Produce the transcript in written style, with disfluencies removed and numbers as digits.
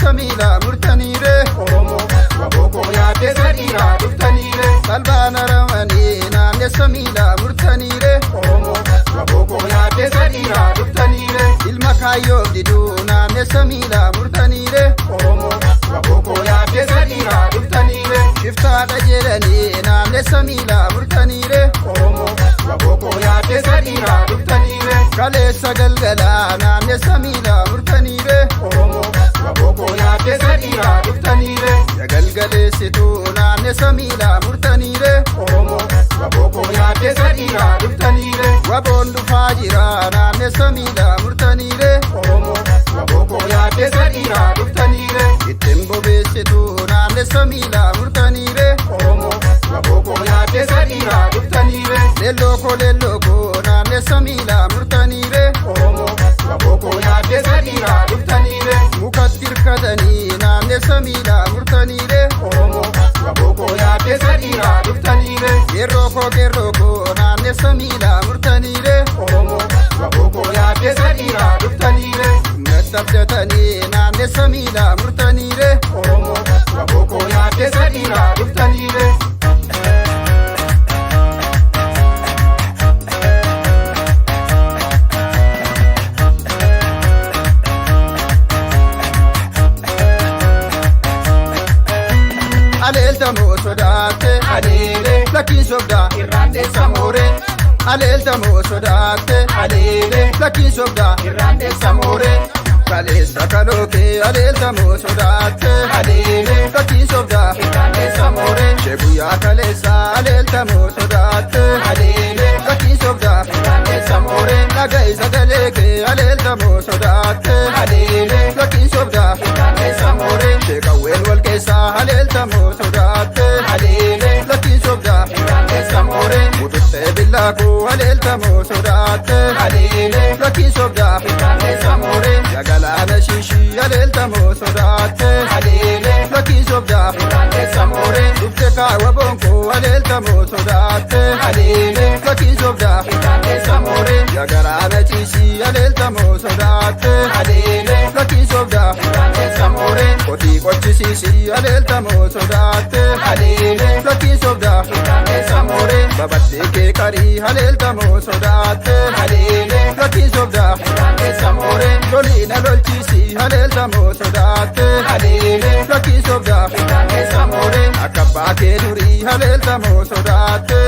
samila murtanire oromo waboko yaate sadira duftanire salbana ramani naanne samila murtanire oromo waboko yaate sadira duftanire ilma kayo didu naanne samila murtanire oromo waboko yaate sadira duftanire shifta dajerani naanne samila murtanire oromo waboko yaate sadira duftanire kale sagalgala naanne samila murtanire oromo waboko yaate sadira duftanire yagalgale situ naanne samila murtanire oromo waboko yaate sadira duftanire wabondu fajira naanne samila murtanire oromo waboko yaate sadira duftanire itembo besitu naanne samila murtanire oromo waboko yaate sadira duftanire lelloko naanne samila murtanire oromo waboko yaate sadira duftanire mukattir kadani naanne samila murtanire oromo waboko yaate sadira duftanire gerroko naanne samila murtanire oromo waboko yaate sadira duftanire nattabdatani naanne samila murtanire oromo waboko yaate sadira duftanire alelta mo sodate alele lakin sobda irrande samore alelta mo sodate alele lakin sobda irrande samore kalesa kaloke alelta mo sodate alele lakin sobda irrande samore shebuya kalesa alelta mo sodate alele lakin sobda irrande samore nagai sagaleke alelta mo sodate alele lakin sobda irrande samore shekawel walkesa alelta mo sodate alele lakin sobda irrande samore mututte billaku alelta mo sodate alele lakin sobda irrande samore yagalana shishi alelta mo sodate alele lakin sobda irrande samore dufte kawa bonko alelta mo sodate alele lakin sobda irrande samore yagarana shishi alelta mo sodate alele lakin sobda irrande samore koti kochisi alelta mo sodate alele lakin sobda irrande samore babate ke kari alelta mo sodate alele lakin sobda irrande samore lolina lolchisi alelta mo sodate alele lakin sobda irrande samore akabba ke duri alelta mo sodate